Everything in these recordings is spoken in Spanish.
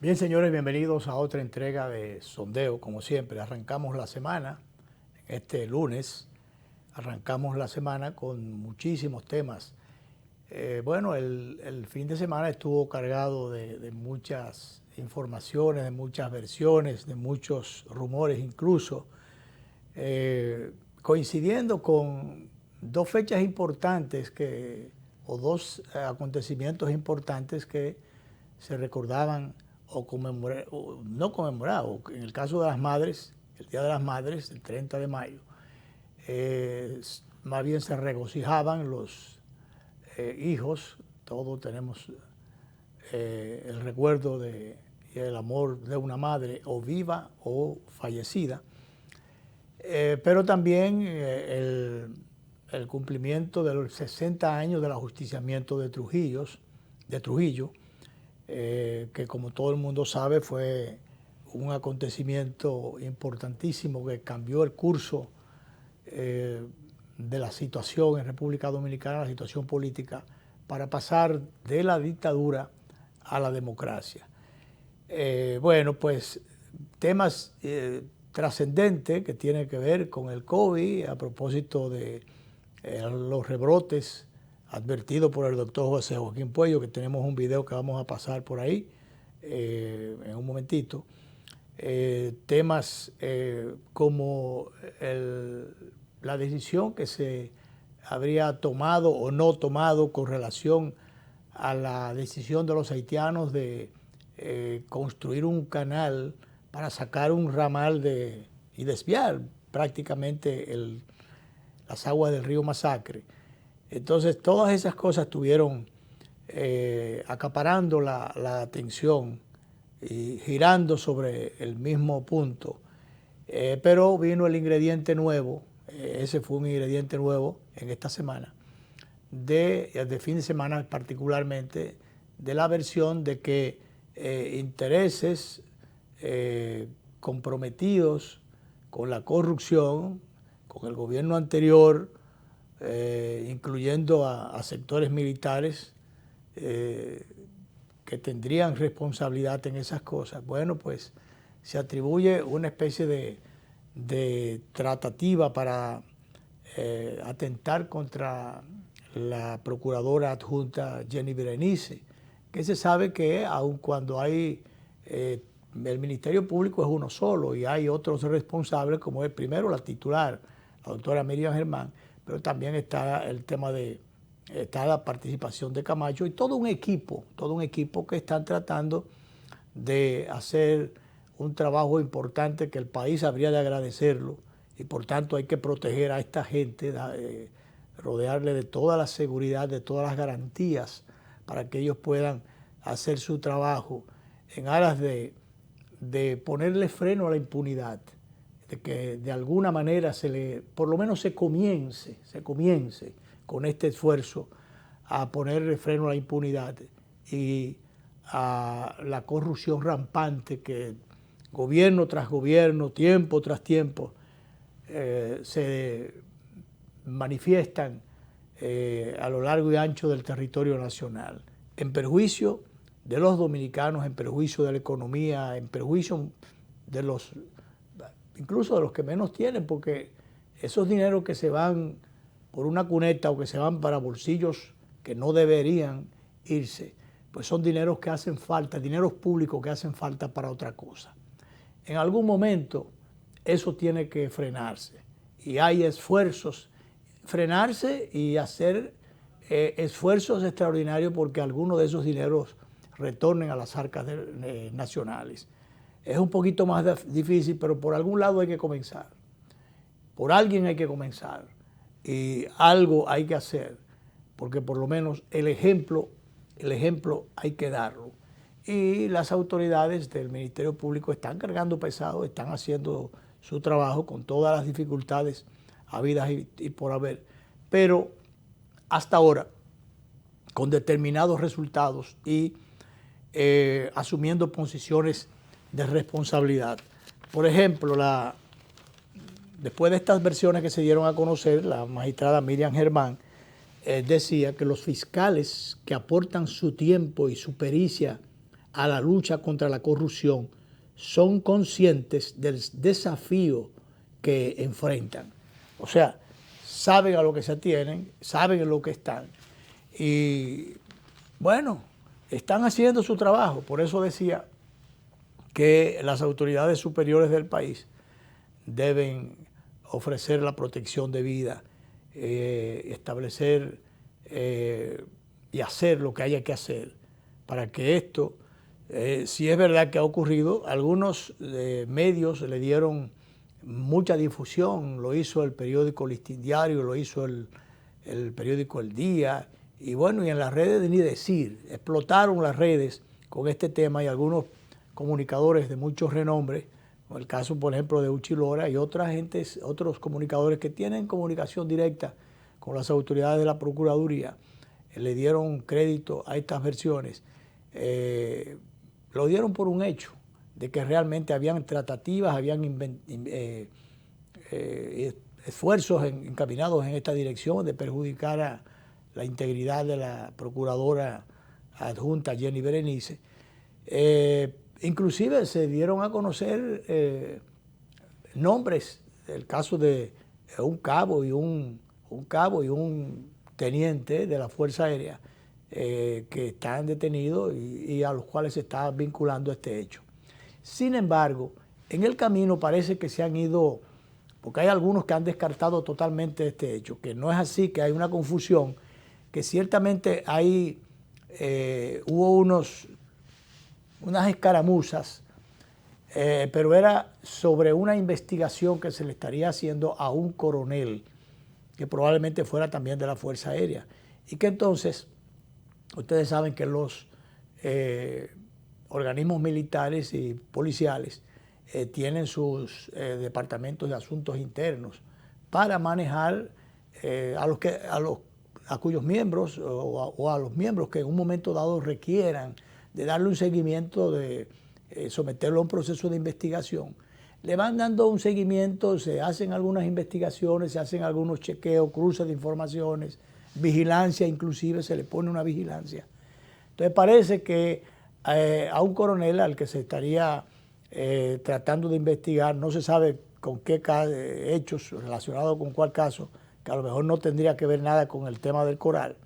Bien, señores, bienvenidos a otra entrega de Sondeo. Como siempre, arrancamos la semana, este lunes, arrancamos la semana con muchísimos temas. Bueno, el fin de semana estuvo cargado de muchas informaciones, de muchas versiones, de muchos rumores incluso, coincidiendo con dos fechas importantes o dos acontecimientos importantes que se recordaban o no conmemorados. En el caso de las madres, el Día de las Madres, el 30 de mayo, más bien se regocijaban los hijos. Todos tenemos el recuerdo y el amor de una madre o viva o fallecida. Pero también el cumplimiento de los 60 años del ajusticiamiento de Trujillo, que como todo el mundo sabe fue un acontecimiento importantísimo que cambió el curso de la situación en República Dominicana, la situación política, para pasar de la dictadura a la democracia. Bueno, pues temas trascendentes que tienen que ver con el COVID, a propósito de los rebrotes advertido por el doctor José Joaquín Puello, que tenemos un video que vamos a pasar por ahí en un momentito. Temas como la decisión que se habría tomado o no tomado con relación a la decisión de los haitianos de construir un canal para sacar un ramal y desviar prácticamente las aguas del río Masacre. Entonces, todas esas cosas estuvieron acaparando la atención y girando sobre el mismo punto. Pero vino el ingrediente nuevo, ese fue un ingrediente nuevo en esta semana, de fin de semana particularmente, de la versión de que intereses comprometidos con la corrupción, con el gobierno anterior, incluyendo a sectores militares que tendrían responsabilidad en esas cosas. Bueno, pues se atribuye una especie de tratativa para atentar contra la procuradora adjunta Jenny Berenice, que se sabe que aun cuando hay el Ministerio Público es uno solo y hay otros responsables, como es primero la titular, la doctora Miriam Germán, pero también está el tema está la participación de Camacho y todo un equipo que están tratando de hacer un trabajo importante que el país habría de agradecerlo y por tanto hay que proteger a esta gente, rodearle de toda la seguridad, de todas las garantías para que ellos puedan hacer su trabajo en aras de ponerle freno a la impunidad, de que de alguna manera por lo menos se comience con este esfuerzo a ponerle freno a la impunidad y a la corrupción rampante que gobierno tras gobierno, tiempo tras tiempo, se manifiestan a lo largo y ancho del territorio nacional, en perjuicio de los dominicanos, en perjuicio de la economía, en perjuicio incluso de los que menos tienen, porque esos dineros que se van por una cuneta o que se van para bolsillos que no deberían irse, pues son dineros que hacen falta, dineros públicos que hacen falta para otra cosa. En algún momento eso tiene que frenarse y hay esfuerzos, frenarse y hacer esfuerzos extraordinarios porque algunos de esos dineros retornen a las arcas nacionales. Es un poquito más difícil, pero por algún lado hay que comenzar. Por alguien hay que comenzar y algo hay que hacer, porque por lo menos el ejemplo hay que darlo. Y las autoridades del Ministerio Público están cargando pesado, están haciendo su trabajo con todas las dificultades habidas y por haber, pero hasta ahora con determinados resultados y asumiendo posiciones de responsabilidad. Por ejemplo, después de estas versiones que se dieron a conocer, la magistrada Miriam Germán decía que los fiscales que aportan su tiempo y su pericia a la lucha contra la corrupción son conscientes del desafío que enfrentan. O sea, saben a lo que se atienen, saben en lo que están. Y bueno, están haciendo su trabajo. Por eso decía que las autoridades superiores del país deben ofrecer la protección debida, establecer y hacer lo que haya que hacer para que esto, si es verdad que ha ocurrido, algunos medios le dieron mucha difusión, lo hizo el periódico Listín Diario, lo hizo el periódico El Día, y bueno, y en las redes ni decir, explotaron las redes con este tema y algunos comunicadores de mucho renombre, como el caso, por ejemplo, de Uchi Lora y otros comunicadores que tienen comunicación directa con las autoridades de la Procuraduría, le dieron crédito a estas versiones. Lo dieron por un hecho, de que realmente habían tratativas, habían esfuerzos encaminados en esta dirección de perjudicar a la integridad de la procuradora adjunta Jenny Berenice. Inclusive se dieron a conocer nombres, el caso de un cabo y un teniente de la Fuerza Aérea que están detenidos y a los cuales se está vinculando este hecho. Sin embargo, en el camino parece que se han ido, porque hay algunos que han descartado totalmente este hecho, que no es así, que hay una confusión, que ciertamente hubo unas escaramuzas, pero era sobre una investigación que se le estaría haciendo a un coronel, que probablemente fuera también de la Fuerza Aérea, y que entonces, ustedes saben que los organismos militares y policiales tienen sus departamentos de asuntos internos para manejar a cuyos miembros o a los miembros que en un momento dado requieran de darle un seguimiento, de someterlo a un proceso de investigación. Le van dando un seguimiento, se hacen algunas investigaciones, se hacen algunos chequeos, cruces de informaciones, vigilancia, inclusive se le pone una vigilancia. Entonces parece que a un coronel al que se estaría tratando de investigar, no se sabe con qué hechos relacionados con cuál caso, que a lo mejor no tendría que ver nada con el tema del coral.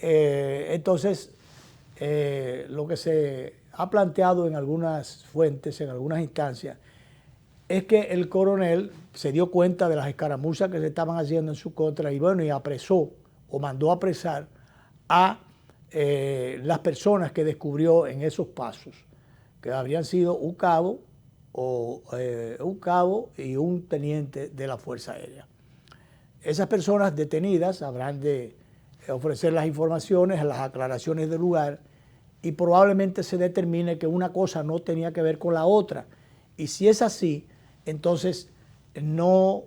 Entonces, lo que se ha planteado en algunas fuentes, en algunas instancias, es que el coronel se dio cuenta de las escaramuzas que se estaban haciendo en su contra y bueno, y apresó o mandó apresar a las personas que descubrió en esos pasos, que habrían sido un cabo y un teniente de la Fuerza Aérea. Esas personas detenidas habrán de ofrecer las informaciones, las aclaraciones del lugar y probablemente se determine que una cosa no tenía que ver con la otra. Y si es así, entonces no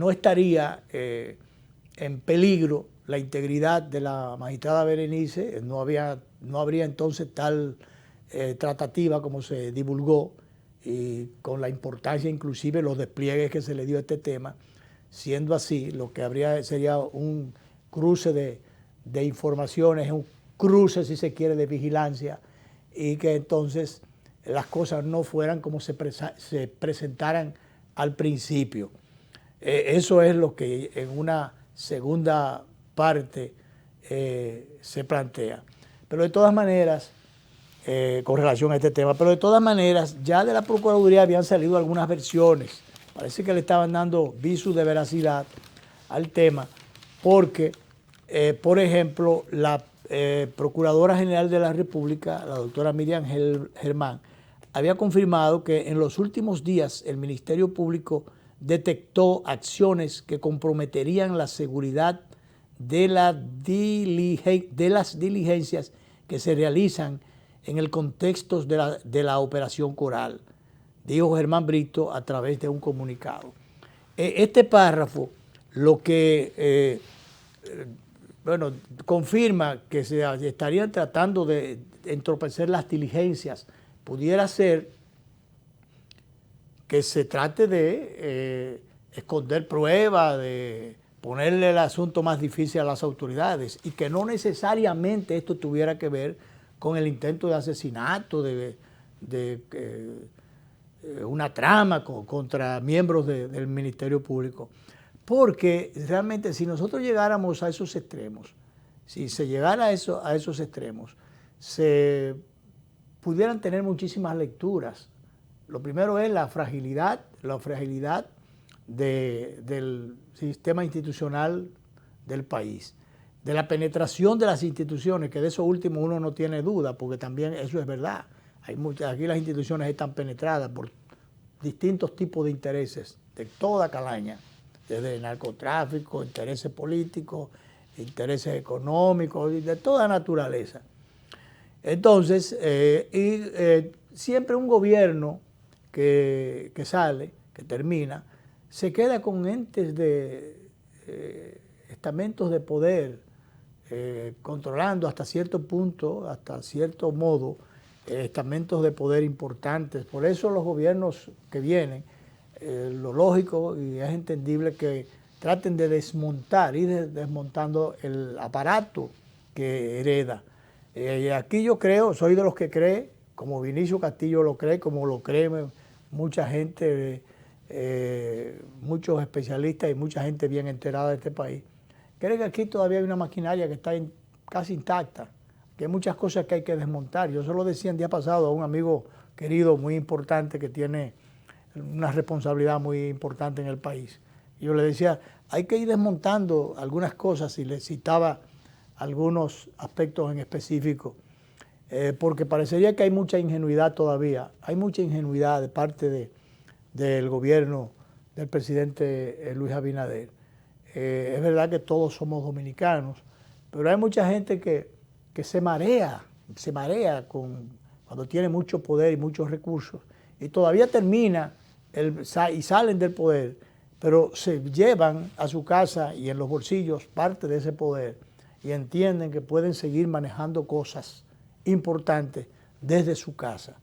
estaría en peligro la integridad de la magistrada Berenice, no habría entonces tal tratativa como se divulgó y con la importancia, inclusive los despliegues que se le dio a este tema. Siendo así, lo que habría sería un cruce de informaciones, un cruce, si se quiere, de vigilancia, y que entonces las cosas no fueran como se presentaran al principio. Eso es lo que en una segunda parte se plantea. Pero de todas maneras, con relación a este tema, pero de todas maneras, ya de la Procuraduría habían salido algunas versiones. Parece que le estaban dando visos de veracidad al tema, porque, por ejemplo, la Procuradora General de la República, la doctora Miriam Germán, había confirmado que en los últimos días el Ministerio Público detectó acciones que comprometerían la seguridad de las diligencias que se realizan en el contexto de la Operación Coral, dijo Germán Brito a través de un comunicado. Este párrafo lo que confirma que se estarían tratando de entorpecer las diligencias. Pudiera ser que se trate de esconder pruebas, de ponerle el asunto más difícil a las autoridades y que no necesariamente esto tuviera que ver con el intento de asesinato, de una trama contra miembros del Ministerio Público. Porque realmente si nosotros llegáramos a esos extremos, si se llegara a esos extremos, se pudieran tener muchísimas lecturas. Lo primero es la fragilidad del sistema institucional del país, de la penetración de las instituciones, que de eso último uno no tiene duda, porque también eso es verdad. Aquí las instituciones están penetradas por distintos tipos de intereses, de toda calaña, desde el narcotráfico, intereses políticos, intereses económicos, de toda naturaleza. Entonces, siempre un gobierno que sale, que termina, se queda con entes estamentos de poder, controlando hasta cierto punto, hasta cierto modo, estamentos de poder importantes. Por eso los gobiernos que vienen, lo lógico y es entendible que traten de desmontar, ir desmontando el aparato que hereda. Aquí yo creo, soy de los que cree, como Vinicio Castillo lo cree, como lo cree mucha gente, muchos especialistas y mucha gente bien enterada de este país, cree que aquí todavía hay una maquinaria que está casi intacta, que hay muchas cosas que hay que desmontar. Yo se lo decía el día pasado a un amigo querido, muy importante, que tiene una responsabilidad muy importante en el país. Y yo le decía, hay que ir desmontando algunas cosas, y le citaba algunos aspectos en específico, porque parecería que hay mucha ingenuidad todavía, hay mucha ingenuidad de parte del gobierno del presidente Luis Abinader. Es verdad que todos somos dominicanos, pero hay mucha gente que se marea cuando tiene mucho poder y muchos recursos, y todavía termina y salen del poder, pero se llevan a su casa y en los bolsillos parte de ese poder y entienden que pueden seguir manejando cosas importantes desde su casa.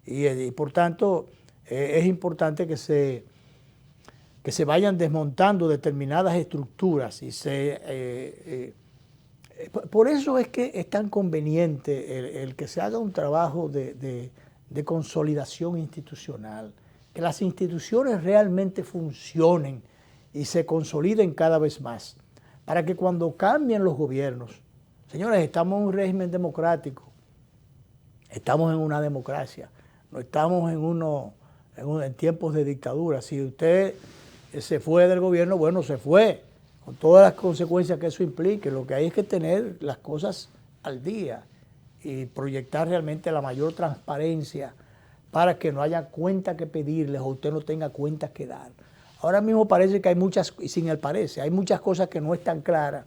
Y por tanto, es importante que se vayan desmontando determinadas estructuras y por eso es que es tan conveniente el que se haga un trabajo de consolidación institucional, que las instituciones realmente funcionen y se consoliden cada vez más, para que cuando cambien los gobiernos, señores, estamos en un régimen democrático, estamos en una democracia, no estamos en tiempos de dictadura. Si usted se fue del gobierno, bueno, se fue, con todas las consecuencias que eso implique. Lo que hay es que tener las cosas al día y proyectar realmente la mayor transparencia para que no haya cuenta que pedirles o usted no tenga cuentas que dar. Ahora mismo parece que hay muchas, y sin el parece, hay muchas cosas que no están claras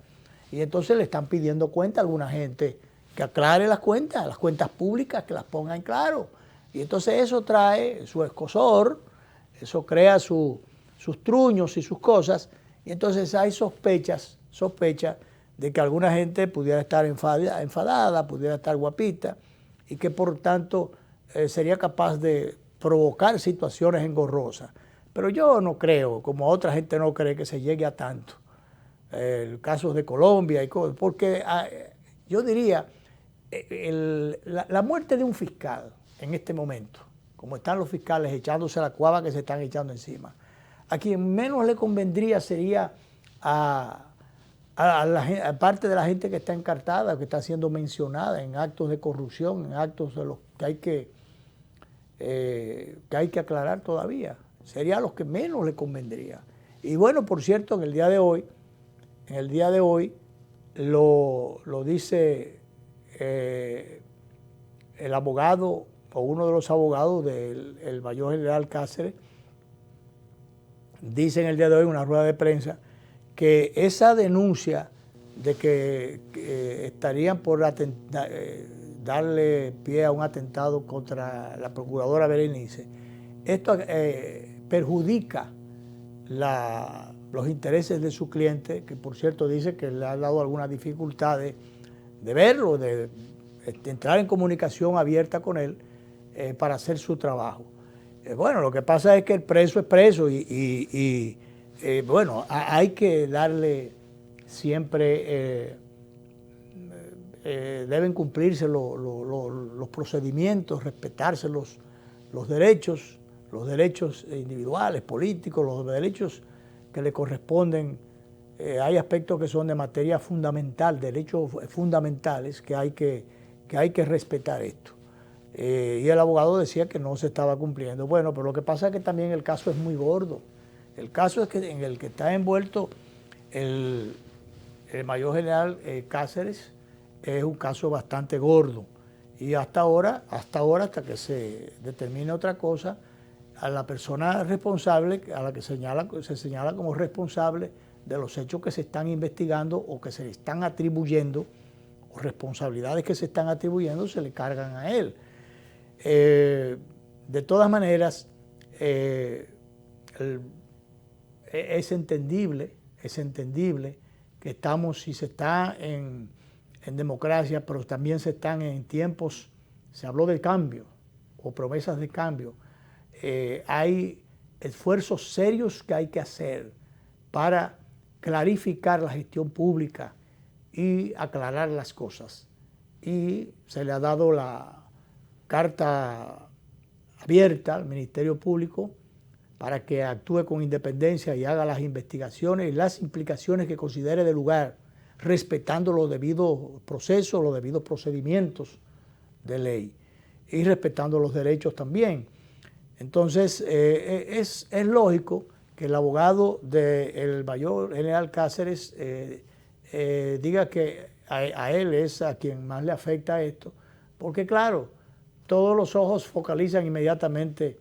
y entonces le están pidiendo cuenta a alguna gente que aclare las cuentas públicas, que las ponga en claro. Y entonces eso trae su escozor, eso crea sus truños y sus cosas, y entonces hay sospechas de que alguna gente pudiera estar enfadada, pudiera estar guapita, y que por tanto sería capaz de provocar situaciones engorrosas. Pero yo no creo, como otra gente no cree, que se llegue a tanto. El caso de Colombia y cosas, porque yo diría, la muerte de un fiscal en este momento, como están los fiscales echándose la cuava que se están echando encima, a quien menos le convendría sería a parte de la gente que está encartada, que está siendo mencionada en actos de corrupción, en actos de los que hay que aclarar todavía. Sería a los que menos le convendría. Y bueno, por cierto, en el día de hoy lo dice el abogado o uno de los abogados del mayor general Cáceres, dice en el día de hoy en una rueda de prensa que esa denuncia de que estarían por darle pie a un atentado contra la procuradora Berenice, esto perjudica los intereses de su cliente, que por cierto dice que le ha dado algunas dificultades de verlo, de entrar en comunicación abierta con él para hacer su trabajo. Bueno, lo que pasa es que el preso es preso y bueno, hay que darle siempre deben cumplirse los procedimientos, respetarse los derechos individuales, políticos, los derechos que le corresponden. Hay aspectos que son de materia fundamental, derechos fundamentales que hay que respetar esto. Y el abogado decía que no se estaba cumpliendo. Bueno, pero lo que pasa es que también el caso es muy gordo. El caso es que en el que está envuelto el mayor general Cáceres es un caso bastante gordo. Y hasta ahora, hasta que se determine otra cosa, a la persona responsable, a la que se señala como responsable de los hechos que se están investigando o que se le están atribuyendo, o responsabilidades que se están atribuyendo, se le cargan a él. De todas maneras, es entendible que estamos, si se está en democracia, pero también se están en tiempos, se habló de cambio o promesas de cambio. Hay esfuerzos serios que hay que hacer para clarificar la gestión pública y aclarar las cosas. Y se le ha dado la carta abierta al Ministerio Público para que actúe con independencia y haga las investigaciones y las implicaciones que considere de lugar, respetando los debidos procesos, los debidos procedimientos de ley y respetando los derechos también. Entonces, es lógico que el abogado del mayor general Cáceres diga que a él es a quien más le afecta esto, porque claro, todos los ojos focalizan inmediatamente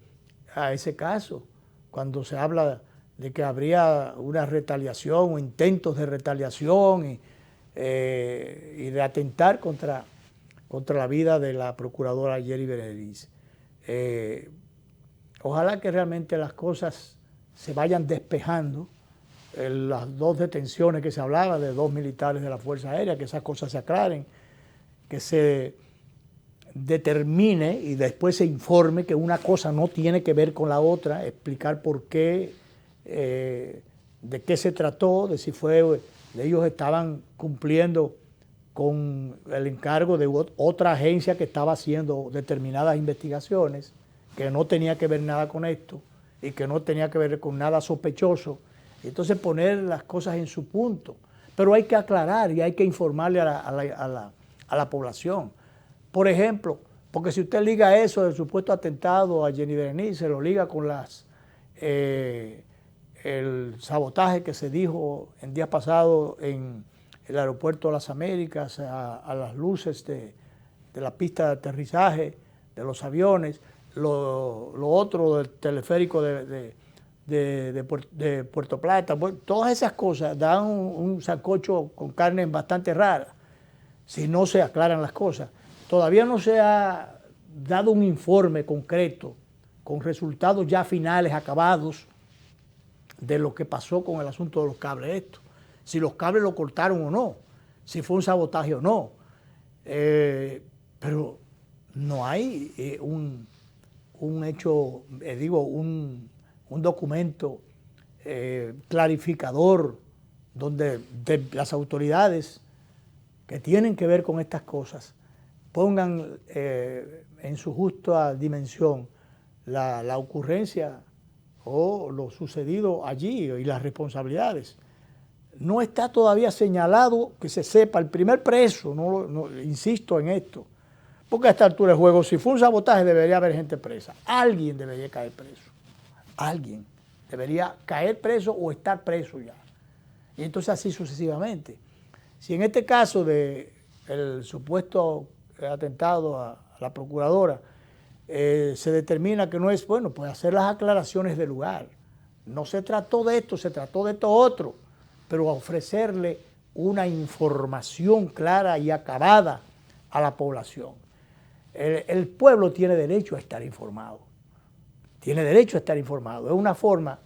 a ese caso, cuando se habla de que habría una retaliación o intentos de retaliación y de atentar contra la vida de la procuradora Yeri Berenice. Ojalá que realmente las cosas se vayan despejando. Las dos detenciones que se hablaba de 2 militares de la Fuerza Aérea, que esas cosas se aclaren, que se determine y después se informe que una cosa no tiene que ver con la otra, explicar por qué, de qué se trató, de si ellos estaban cumpliendo con el encargo de otra agencia que estaba haciendo determinadas investigaciones, que no tenía que ver nada con esto y que no tenía que ver con nada sospechoso. Entonces poner las cosas en su punto. Pero hay que aclarar y hay que informarle a la población. Por ejemplo, porque si usted liga eso del supuesto atentado a Yeri Berenice, lo liga con el sabotaje que se dijo en días pasados en el aeropuerto de las Américas, a las luces de la pista de aterrizaje, de los aviones, lo otro del teleférico de Puerto Plata, todas esas cosas dan un sancocho con carne bastante rara si no se aclaran las cosas. Todavía no se ha dado un informe concreto con resultados ya finales, acabados, de lo que pasó con el asunto de los cables estos. Si los cables lo cortaron o no, si fue un sabotaje o no. Pero no hay un hecho, un documento clarificador donde las autoridades que tienen que ver con estas cosas pongan en su justa dimensión la ocurrencia o lo sucedido allí y las responsabilidades. No está todavía señalado que se sepa el primer preso, insisto en esto, porque a esta altura del juego, si fue un sabotaje, debería haber gente presa. Alguien debería caer preso. Alguien debería caer preso o estar preso ya. Y entonces así sucesivamente. Si en este caso del supuesto atentado a la procuradora se determina que no es, bueno, pues hacer las aclaraciones del lugar. No se trató de esto, se trató de esto otro, pero ofrecerle una información clara y acabada a la población. El pueblo tiene derecho a estar informado. Tiene derecho a estar informado. Es una forma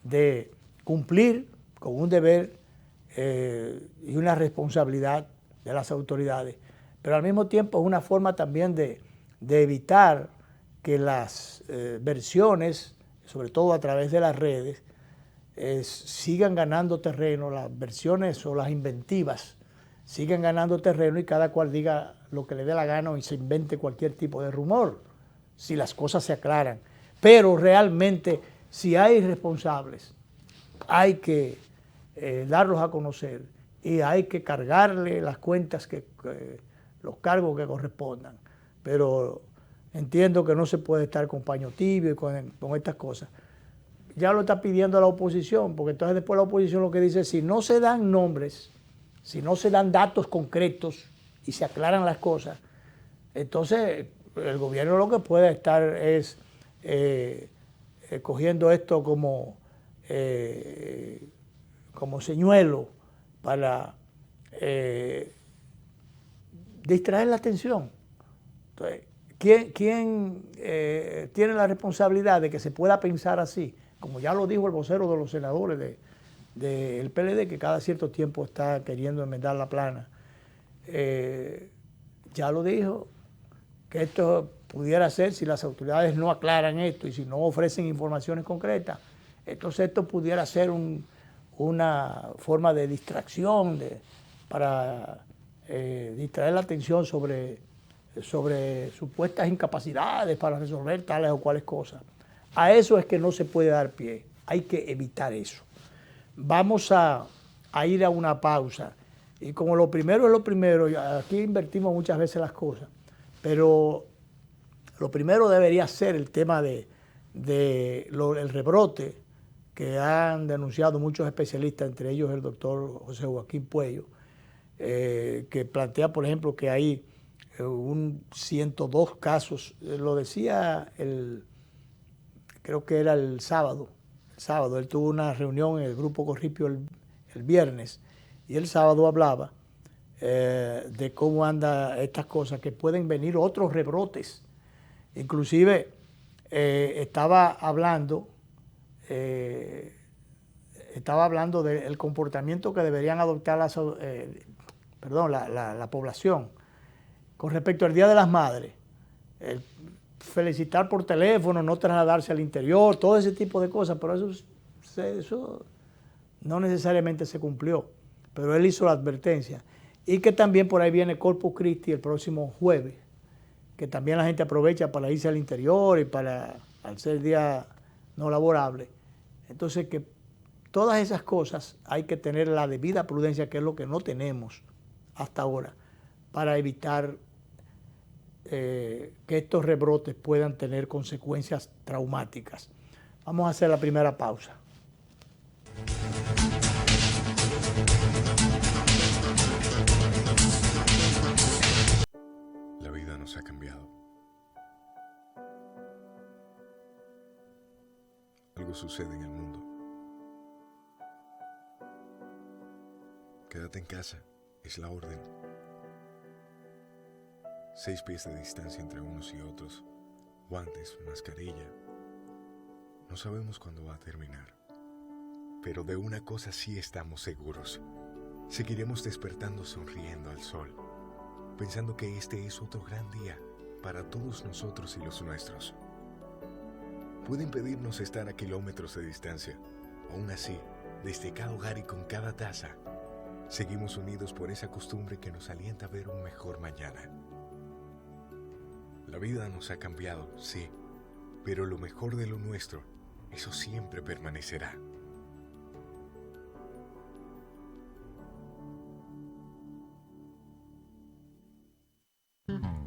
de cumplir con un deber y una responsabilidad de las autoridades, pero al mismo tiempo es una forma también de evitar que las versiones, sobre todo a través de las redes, sigan ganando terreno, las versiones o las inventivas siguen ganando terreno y cada cual diga lo que le dé la gana y se invente cualquier tipo de rumor, si las cosas se aclaran. Pero realmente, si hay responsables, hay que darlos a conocer y hay que cargarle las cuentas, los cargos que correspondan. Pero entiendo que no se puede estar con paño tibio y con estas cosas. Ya lo está pidiendo la oposición, porque entonces después la oposición lo que dice es, si no se dan nombres, si no se dan datos concretos y se aclaran las cosas, entonces el gobierno lo que puede estar es cogiendo esto como señuelo para distraer la atención. Entonces, ¿quién tiene la responsabilidad de que se pueda pensar así? Como ya lo dijo el vocero de los senadores del PLD, que cada cierto tiempo está queriendo enmendar la plana, ya lo dijo, que esto pudiera ser, si las autoridades no aclaran esto y si no ofrecen informaciones concretas, entonces esto pudiera ser una forma de distracción para distraer la atención sobre supuestas incapacidades para resolver tales o cuales cosas. A eso es que no se puede dar pie, hay que evitar eso. Vamos a ir a una pausa y como lo primero es lo primero, aquí invertimos muchas veces las cosas, pero lo primero debería ser el tema del rebrote que han denunciado muchos especialistas, entre ellos el doctor José Joaquín Puello, que plantea, por ejemplo, que hay 102 casos, lo decía creo que era el sábado, él tuvo una reunión en el Grupo Corripio el viernes, y el sábado hablaba de cómo andan estas cosas, que pueden venir otros rebrotes. Inclusive estaba hablando del comportamiento que deberían adoptar la población con respecto al Día de las Madres. Felicitar por teléfono, no trasladarse al interior, todo ese tipo de cosas, pero eso no necesariamente se cumplió. Pero él hizo la advertencia. Y que también por ahí viene Corpus Christi el próximo jueves, que también la gente aprovecha para irse al interior y al ser día no laborable. Entonces, que todas esas cosas hay que tener la debida prudencia, que es lo que no tenemos hasta ahora, para evitar que estos rebrotes puedan tener consecuencias traumáticas. Vamos a hacer la primera pausa. La vida nos ha cambiado. Algo sucede en el mundo. Quédate en casa, es la orden. 6 pies de distancia entre unos y otros, guantes, mascarilla. No sabemos cuándo va a terminar. Pero de una cosa sí estamos seguros. Seguiremos despertando sonriendo al sol, pensando que este es otro gran día para todos nosotros y los nuestros. Pueden pedirnos estar a kilómetros de distancia. Aún así, desde cada hogar y con cada taza, seguimos unidos por esa costumbre que nos alienta a ver un mejor mañana. La vida nos ha cambiado, sí, pero lo mejor de lo nuestro, eso siempre permanecerá.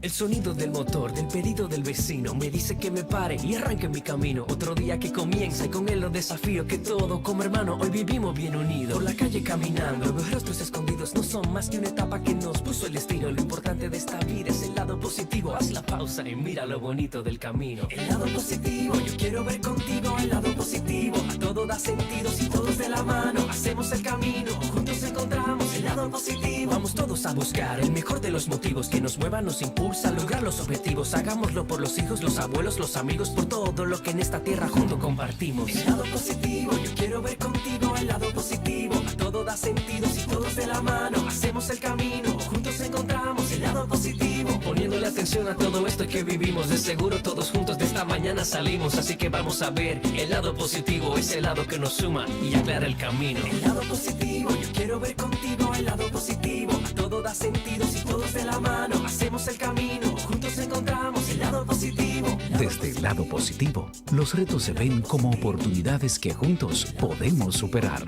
El sonido del motor, del pedido del vecino, me dice que me pare y arranque mi camino. Otro día que comienza y con él los desafíos que todo como hermano hoy vivimos bien unidos. Por la calle caminando, los rostros escondidos no son más que una etapa que nos puso el destino. Lo importante de esta vida es el lado positivo. Haz la pausa y mira lo bonito del camino. El lado positivo, yo quiero ver contigo el lado positivo. A todo da sentido si todos de la mano hacemos el camino. Juntos encontramos el lado positivo. Vamos todos a buscar el mejor de los motivos que nos muevan, nos impulsan a lograr los objetivos. Hagámoslo por los hijos, los abuelos, los amigos, por todo lo que en esta tierra junto compartimos. El lado positivo, yo quiero ver contigo el lado positivo. A todo da sentido si todos de la mano hacemos el camino. Juntos encontramos el lado positivo, poniéndole atención atención a todo esto que vivimos. De seguro todos juntos de esta mañana salimos. Así que vamos a ver el lado positivo, ese lado que nos suma y aclara el camino. El lado positivo, yo quiero ver contigo el lado positivo. A todo da sentido si todos de la mano hacemos el camino. Juntos encontramos el lado positivo. Desde el lado positivo, los retos se ven como oportunidades que juntos podemos superar.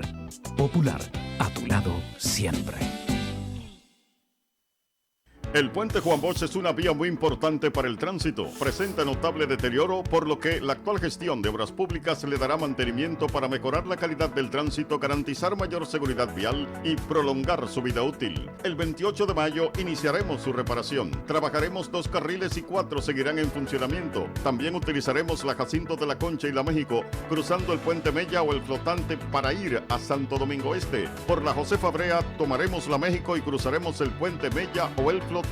Popular, a tu lado siempre. El puente Juan Bosch es una vía muy importante para el tránsito. Presenta notable deterioro, por lo que la actual gestión de obras públicas le dará mantenimiento para mejorar la calidad del tránsito, garantizar mayor seguridad vial y prolongar su vida útil. El 28 de mayo iniciaremos su reparación. Trabajaremos 2 carriles y 4 seguirán en funcionamiento. También utilizaremos la Jacinto de la Concha y la México, cruzando el puente Mella o el flotante para ir a Santo Domingo Este. Por la Josefa Brea tomaremos la México y cruzaremos el puente Mella o el flotante.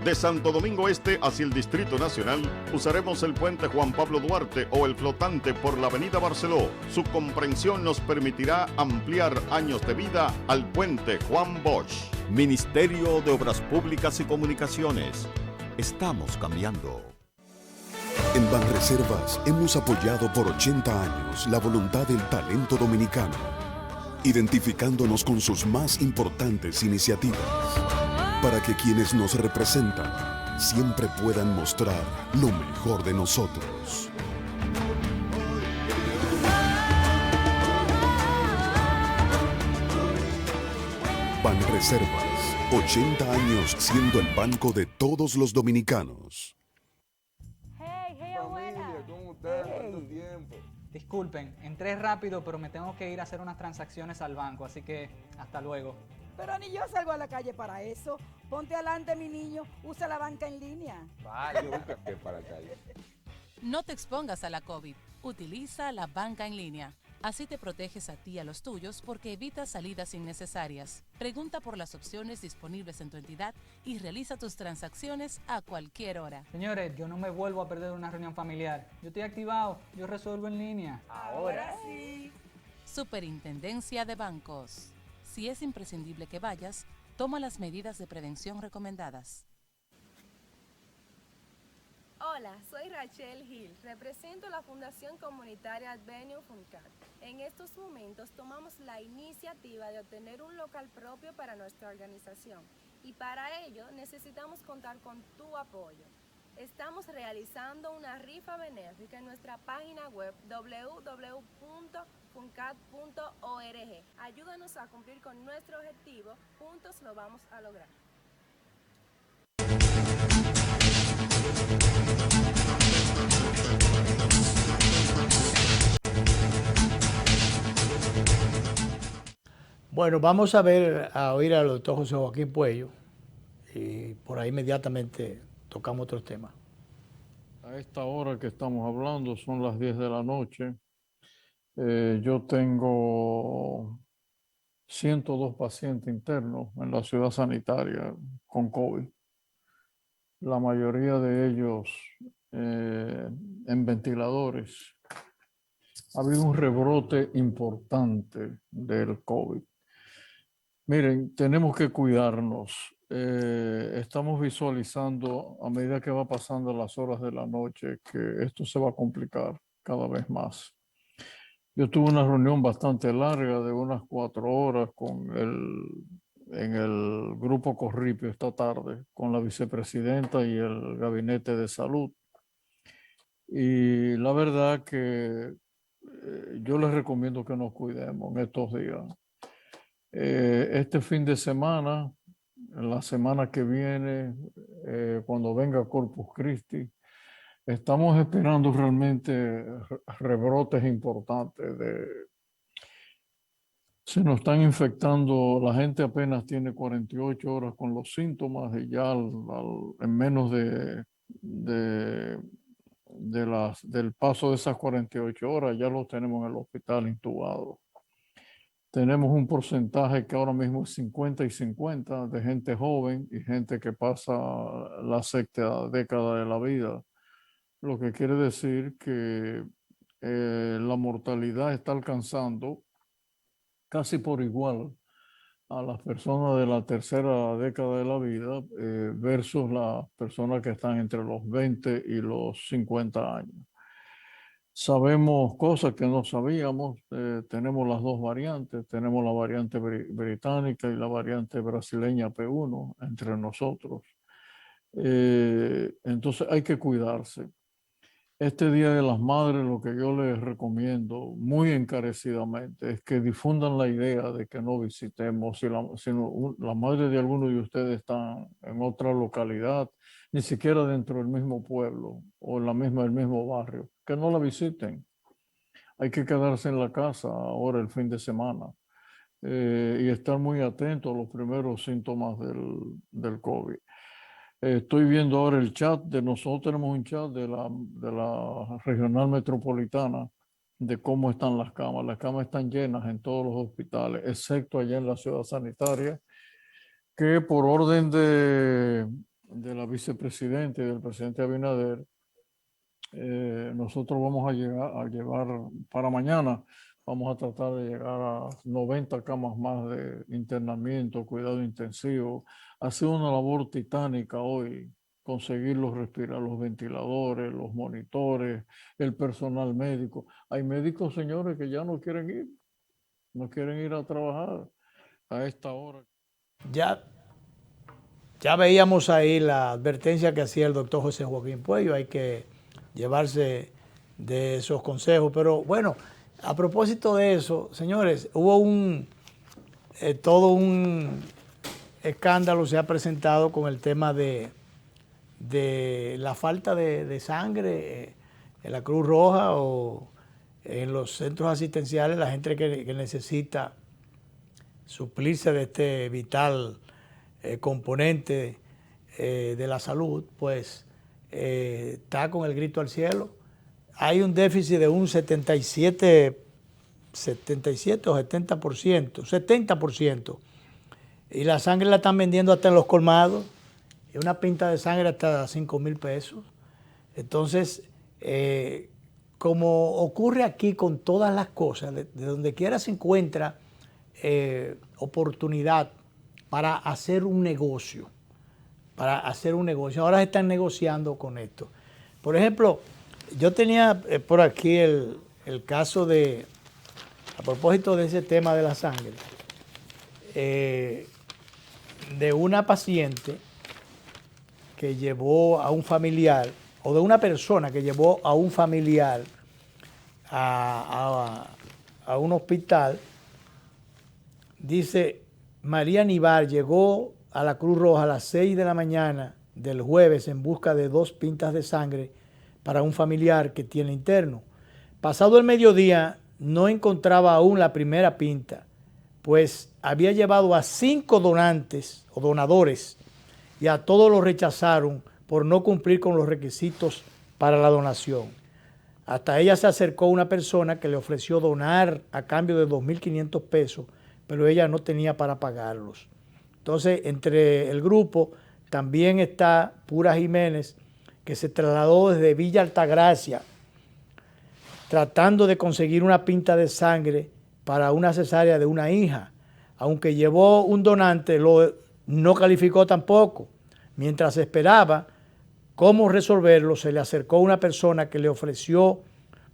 De Santo Domingo Este hacia el Distrito Nacional usaremos el puente Juan Pablo Duarte o el flotante por la avenida Barceló. Su comprensión nos permitirá ampliar años de vida al puente Juan Bosch. Ministerio de Obras Públicas y Comunicaciones. Estamos cambiando. En Banreservas hemos apoyado por 80 años la voluntad del talento dominicano, identificándonos con sus más importantes iniciativas, para que quienes nos representan siempre puedan mostrar lo mejor de nosotros. Banreservas, 80 años siendo el banco de todos los dominicanos. Disculpen, entré rápido, pero me tengo que ir a hacer unas transacciones al banco, así que hasta luego. Pero ni yo salgo a la calle para eso. Ponte adelante, mi niño, usa la banca en línea. Vaya, búscate para la calle. No te expongas a la COVID. Utiliza la banca en línea. Así te proteges a ti y a los tuyos porque evitas salidas innecesarias. Pregunta por las opciones disponibles en tu entidad y realiza tus transacciones a cualquier hora. Señores, yo no me vuelvo a perder una reunión familiar. Yo estoy activado, yo resuelvo en línea. Ahora sí. Superintendencia de Bancos. Si es imprescindible que vayas, toma las medidas de prevención recomendadas. Hola, soy Rachel Gil, represento la Fundación Comunitaria Advenue Funcat. En estos momentos tomamos la iniciativa de obtener un local propio para nuestra organización y para ello necesitamos contar con tu apoyo. Estamos realizando una rifa benéfica en nuestra página web www.funcat.org. Ayúdanos a cumplir con nuestro objetivo, juntos lo vamos a lograr. Bueno, vamos a oír al doctor José Joaquín Puello y por ahí inmediatamente tocamos otros temas. A esta hora que estamos hablando son las 10 de la noche. Yo tengo 102 pacientes internos en la ciudad sanitaria con COVID. La mayoría de ellos en ventiladores. Ha habido un rebrote importante del COVID. Miren, tenemos que cuidarnos. Estamos visualizando a medida que va pasando las horas de la noche que esto se va a complicar cada vez más. Yo tuve una reunión bastante larga de unas 4 horas en el grupo Corripio esta tarde con la vicepresidenta y el gabinete de salud. Y la verdad que yo les recomiendo que nos cuidemos en estos días. Este fin de semana, la semana que viene, cuando venga Corpus Christi, estamos esperando realmente rebrotes importantes. Se nos están infectando, la gente apenas tiene 48 horas con los síntomas y ya en menos del paso de esas 48 horas ya los tenemos en el hospital intubados. Tenemos un porcentaje que ahora mismo es 50 y 50 de gente joven y gente que pasa la sexta década de la vida, lo que quiere decir que la mortalidad está alcanzando casi por igual a las personas de la tercera década de la vida versus las personas que están entre los 20 y los 50 años. Sabemos cosas que no sabíamos, tenemos las dos variantes, tenemos la variante británica y la variante brasileña P1 entre nosotros. Entonces hay que cuidarse. Este Día de las Madres, lo que yo les recomiendo muy encarecidamente es que difundan la idea de que no visitemos. Si la madre de alguno de ustedes está en otra localidad, ni siquiera dentro del mismo pueblo o en el mismo barrio, que no la visiten. Hay que quedarse en la casa ahora el fin de semana y estar muy atento a los primeros síntomas del COVID. Estoy viendo ahora el chat de nosotros, tenemos un chat de la regional metropolitana de cómo están las camas. Las camas están llenas en todos los hospitales, excepto allá en la ciudad sanitaria, que por orden de la vicepresidenta y del presidente Abinader, nosotros vamos a llevar para mañana, vamos a tratar de llegar a 90 camas más de internamiento, cuidado intensivo. Ha sido una labor titánica hoy conseguir los ventiladores, los monitores, el personal médico. Hay médicos, señores, que ya no quieren ir a trabajar a esta hora. Ya veíamos ahí la advertencia que hacía el doctor José Joaquín Puello, hay que llevarse de esos consejos. Pero bueno, a propósito de eso, señores, hubo todo un escándalo se ha presentado con el tema de la falta de sangre en la Cruz Roja o en los centros asistenciales, la gente que necesita suplirse de este vital componente de la salud, pues está con el grito al cielo. Hay un déficit de un 77 o 70%. Y la sangre la están vendiendo hasta en los colmados. Y una pinta de sangre hasta 5,000 pesos. Entonces, como ocurre aquí con todas las cosas, de donde quiera se encuentra oportunidad para hacer un negocio. Ahora están negociando con esto. Por ejemplo, yo tenía por aquí el caso a propósito de ese tema de la sangre, de una paciente que llevó a un familiar, o de una persona que llevó a un familiar a un hospital. Dice, María Nivar llegó a la Cruz Roja a las 6 de la mañana del jueves en busca de 2 pintas de sangre para un familiar que tiene interno. Pasado el mediodía no encontraba aún la primera pinta, pues había llevado a 5 donantes o donadores y a todos los rechazaron por no cumplir con los requisitos para la donación. Hasta ella se acercó una persona que le ofreció donar a cambio de 2.500 pesos, pero ella no tenía para pagarlos. Entonces, entre el grupo también está Pura Jiménez, que se trasladó desde Villa Altagracia, tratando de conseguir una pinta de sangre para una cesárea de una hija. Aunque llevó un donante, no calificó tampoco. Mientras esperaba cómo resolverlo, se le acercó una persona que le ofreció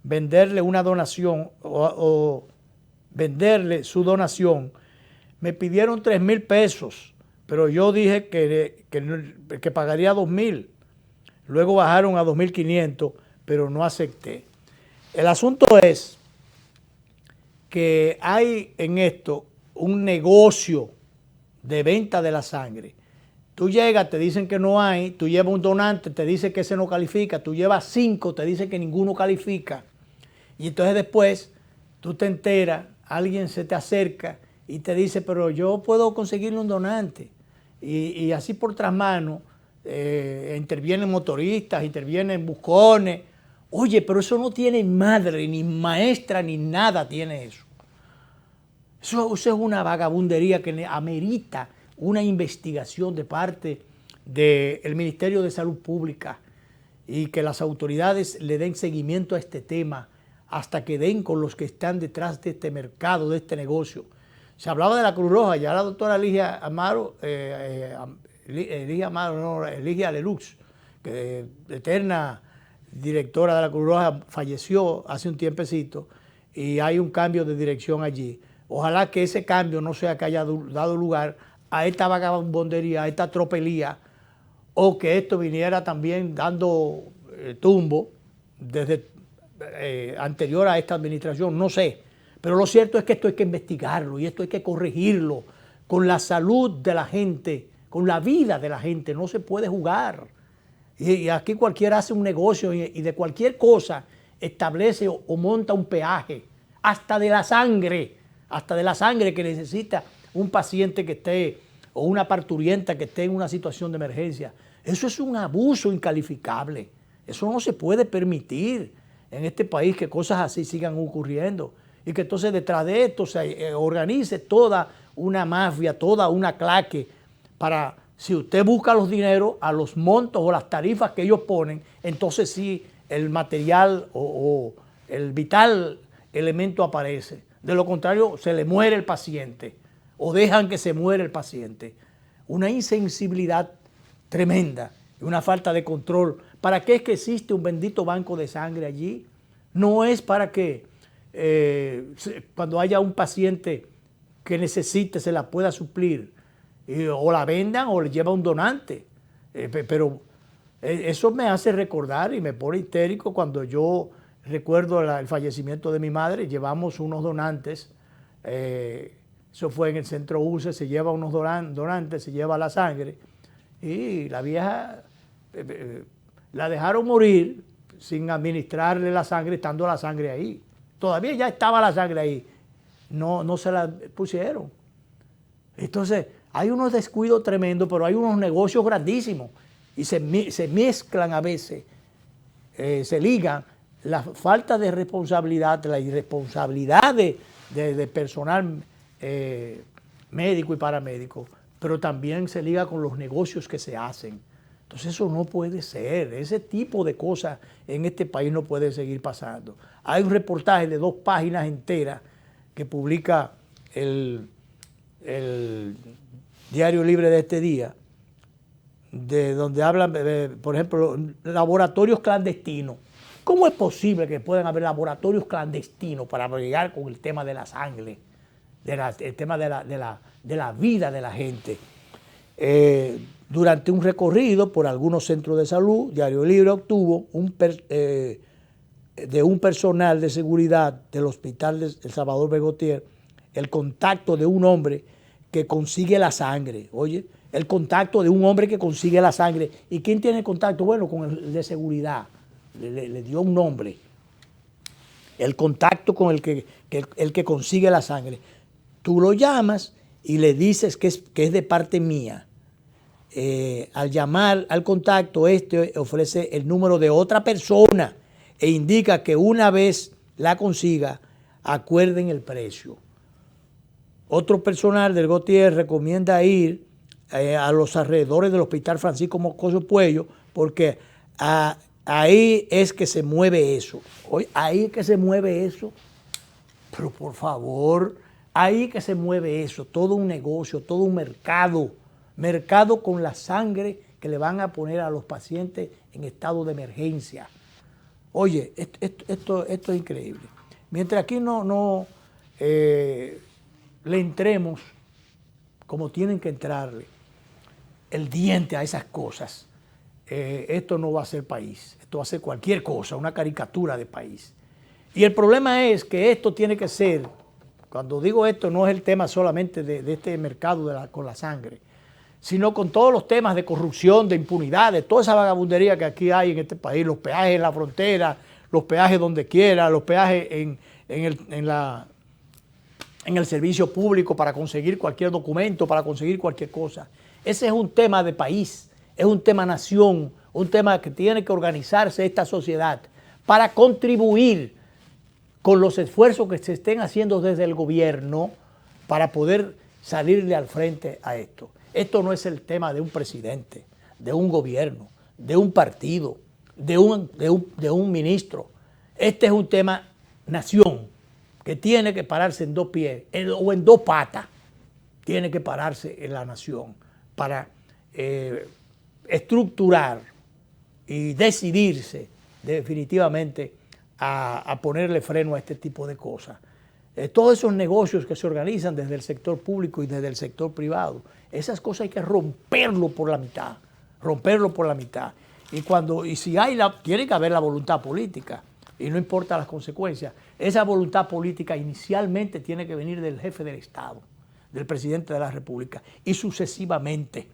venderle una donación o venderle su donación. Me pidieron 3,000 pesos, pero yo dije que pagaría 2,000. Luego bajaron a 2,500, pero no acepté. El asunto es que hay en esto un negocio de venta de la sangre. Tú llegas, te dicen que no hay, tú llevas un donante, te dice que ese no califica, tú llevas 5, te dice que ninguno califica. Y entonces después tú te enteras, alguien se te acerca y te dice, pero yo puedo conseguirle un donante. Y así por tras manos intervienen motoristas, intervienen buscones. Oye, pero eso no tiene madre, ni maestra, ni nada tiene eso. Eso es una vagabundería que amerita una investigación de parte del Ministerio de Salud Pública y que las autoridades le den seguimiento a este tema hasta que den con los que están detrás de este mercado, de este negocio. Se hablaba de la Cruz Roja, ya la doctora Ligia Lelux, que eterna directora de la Cruz Roja, falleció hace un tiempecito y hay un cambio de dirección allí. Ojalá que ese cambio no sea que haya dado lugar a esta vagabundería, a esta tropelía, o que esto viniera también dando tumbo desde anterior a esta administración, no sé. Pero lo cierto es que esto hay que investigarlo y esto hay que corregirlo con la salud de la gente, con la vida de la gente. No se puede jugar. Y aquí cualquiera hace un negocio y de cualquier cosa establece o monta un peaje, hasta de la sangre que necesita un paciente que esté, o una parturienta que esté en una situación de emergencia. Eso es un abuso incalificable. Eso no se puede permitir en este país, que cosas así sigan ocurriendo. Y que entonces detrás de esto se organice toda una mafia, toda una claque para, si usted busca los dineros a los montos o las tarifas que ellos ponen, entonces sí el material o el vital elemento aparece. De lo contrario, se le muere el paciente o dejan que se muera el paciente. Una insensibilidad tremenda y una falta de control. ¿Para qué es que existe un bendito banco de sangre allí? No es para que cuando haya un paciente que necesite se la pueda suplir, o la vendan o le lleva un donante. Pero eso me hace recordar y me pone histérico cuando yo recuerdo el fallecimiento de mi madre. Llevamos unos donantes, eso fue en el centro UCE, se lleva unos donantes, se lleva la sangre, y la vieja la dejaron morir sin administrarle la sangre, estando la sangre ahí. Todavía ya estaba la sangre ahí, no se la pusieron. Entonces, hay unos descuidos tremendos, pero hay unos negocios grandísimos y se mezclan a veces, se ligan la falta de responsabilidad, la irresponsabilidad de personal médico y paramédico, pero también se liga con los negocios que se hacen. Entonces eso no puede ser, ese tipo de cosas en este país no puede seguir pasando. Hay un reportaje de 2 páginas enteras que publica el Diario Libre de este día, de donde hablan, por ejemplo, laboratorios clandestinos. ¿Cómo es posible que puedan haber laboratorios clandestinos para bregar con el tema de la sangre, el tema de la vida de la gente? Durante un recorrido por algunos centros de salud, Diario Libre obtuvo de un personal de seguridad del Hospital de El Salvador Begotier el contacto de un hombre que consigue la sangre. Oye, el contacto de un hombre que consigue la sangre. ¿Y quién tiene contacto? Bueno, con el de seguridad. Le dio un nombre. El contacto con el que consigue la sangre. Tú lo llamas y le dices que es de parte mía. Al llamar al contacto, este ofrece el número de otra persona e indica que una vez la consiga, acuerden el precio. Otro personal del Gautier recomienda ir a los alrededores del Hospital Francisco Moscoso Puello, porque ahí es que se mueve eso. Ahí es que se mueve eso. Pero por favor, ahí es que se mueve eso. Todo un negocio, todo un mercado. Mercado con la sangre que le van a poner a los pacientes en estado de emergencia. Oye, esto es increíble. Mientras aquí no le entremos, como tienen que entrarle, el diente a esas cosas, esto no va a ser país. Esto va a ser cualquier cosa, una caricatura de país. Y el problema es que esto tiene que ser, cuando digo esto, no es el tema solamente de este mercado con la sangre, sino con todos los temas de corrupción, de impunidad, de toda esa vagabundería que aquí hay en este país, los peajes en la frontera, los peajes donde quiera, los peajes en el servicio público para conseguir cualquier documento, para conseguir cualquier cosa. Ese es un tema de país, es un tema nación, un tema que tiene que organizarse esta sociedad para contribuir con los esfuerzos que se estén haciendo desde el gobierno para poder salirle al frente a esto. Esto no es el tema de un presidente, de un gobierno, de un partido, de un ministro. Este es un tema nación que tiene que pararse en 2 pies o en 2 patas tiene que pararse en la nación para estructurar y decidirse definitivamente a ponerle freno a este tipo de cosas. Todos esos negocios que se organizan desde el sector público y desde el sector privado, esas cosas hay que romperlo por la mitad, Y si tiene que haber la voluntad política, y no importa las consecuencias, esa voluntad política inicialmente tiene que venir del jefe del Estado, del presidente de la República, y sucesivamente.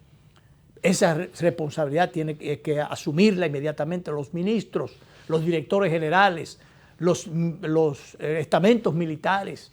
Esa responsabilidad tiene que asumirla inmediatamente los ministros, los directores generales, los estamentos militares,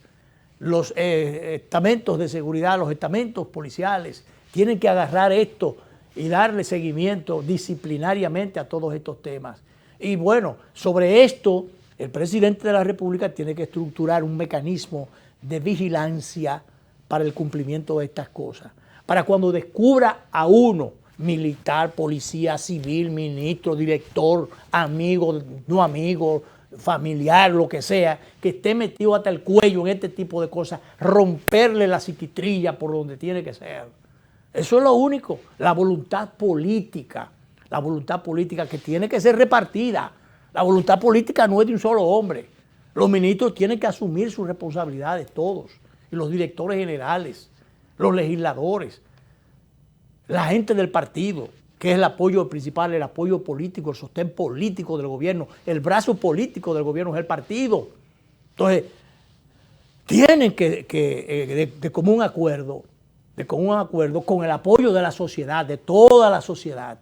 los estamentos de seguridad, los estamentos policiales. Tienen que agarrar esto y darle seguimiento disciplinariamente a todos estos temas. Y bueno, sobre esto, el presidente de la República tiene que estructurar un mecanismo de vigilancia para el cumplimiento de estas cosas. Para cuando descubra a uno, militar, policía, civil, ministro, director, amigo, no amigo, familiar, lo que sea, que esté metido hasta el cuello en este tipo de cosas, romperle la psiquitrilla por donde tiene que ser. Eso es lo único, la voluntad política que tiene que ser repartida. La voluntad política no es de un solo hombre. Los ministros tienen que asumir sus responsabilidades todos, y los directores generales, los legisladores, la gente del partido, que es el apoyo principal, el apoyo político, el sostén político del gobierno, el brazo político del gobierno es el partido. Entonces, tienen que de común acuerdo, con el apoyo de la sociedad, de toda la sociedad,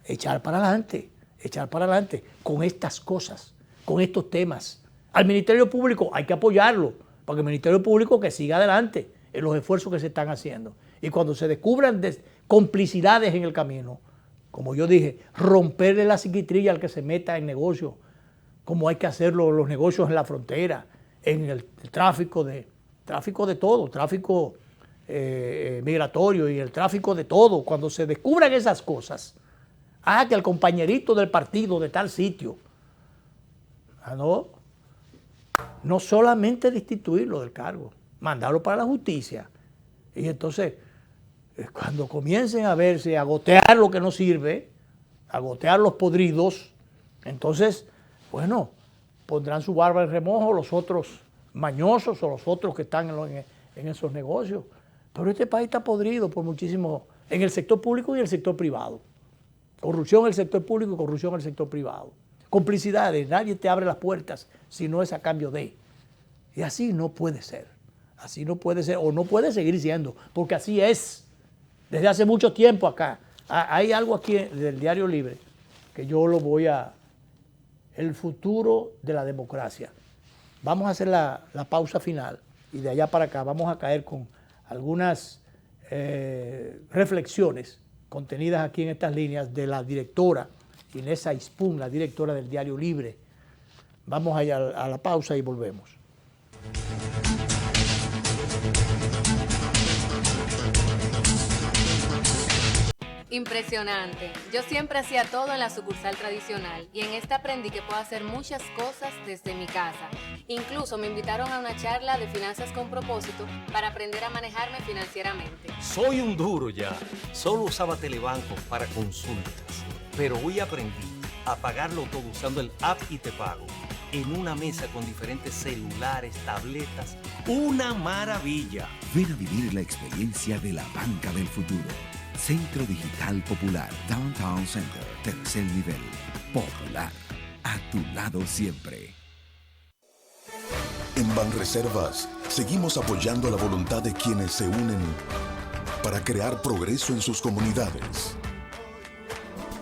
echar para adelante con estas cosas, con estos temas. Al Ministerio Público hay que apoyarlo, para que el Ministerio Público que siga adelante en los esfuerzos que se están haciendo. Y cuando se descubran complicidades en el camino, como yo dije, romperle la psiquitrilla al que se meta en negocios, como hay que hacerlo los negocios en la frontera, en el tráfico de todo, tráfico migratorio y el tráfico de todo. Cuando se descubran esas cosas, que al compañerito del partido de tal sitio, no solamente destituirlo del cargo, mandarlo para la justicia. Y entonces, cuando comiencen a verse, a gotear lo que no sirve, a gotear los podridos, entonces, bueno, pondrán su barba en remojo los otros mañosos o los otros que están en esos negocios. Pero este país está podrido por muchísimo, en el sector público y el sector privado. Corrupción en el sector público y corrupción en el sector privado. Complicidades, nadie te abre las puertas si no es a cambio de. Y así no puede ser. Así no puede ser, o no puede seguir siendo, porque así es. Desde hace mucho tiempo acá. Hay algo aquí del Diario Libre que yo lo voy a... El futuro de la democracia. Vamos a hacer la pausa final y de allá para acá vamos a caer con algunas reflexiones contenidas aquí en estas líneas de la directora Inés Aispun, la directora del Diario Libre. Vamos allá a la pausa y volvemos. Impresionante. Yo siempre hacía todo en la sucursal tradicional y en esta aprendí que puedo hacer muchas cosas desde mi casa. Incluso me invitaron a una charla de finanzas con propósito para aprender a manejarme financieramente. Soy un duro ya. Solo usaba Telebanco para consultas, pero hoy aprendí a pagarlo todo usando el app y te pago. En una mesa con diferentes celulares, tabletas, ¡una maravilla! Ven a vivir la experiencia de la banca del futuro. Centro Digital Popular, Downtown Center, tercer nivel. Popular, a tu lado siempre. En Banreservas seguimos apoyando la voluntad de quienes se unen para crear progreso en sus comunidades.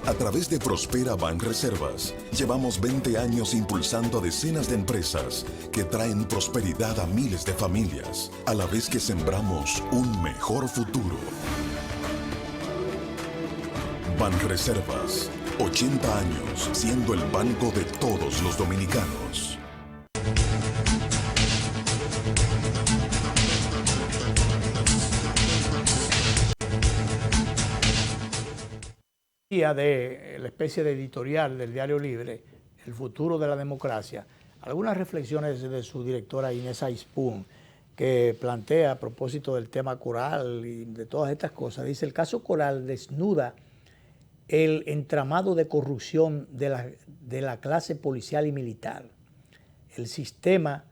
A través de Prospera Banreservas, llevamos 20 años impulsando a decenas de empresas que traen prosperidad a miles de familias, a la vez que sembramos un mejor futuro. Banreservas, 80 años siendo el banco de todos los dominicanos. De la especie de editorial del Diario Libre, El futuro de la democracia, algunas reflexiones de su directora Inés Aispun, que plantea a propósito del tema Coral y de todas estas cosas. Dice, el caso Coral desnuda el entramado de corrupción de la clase policial y militar, el sistema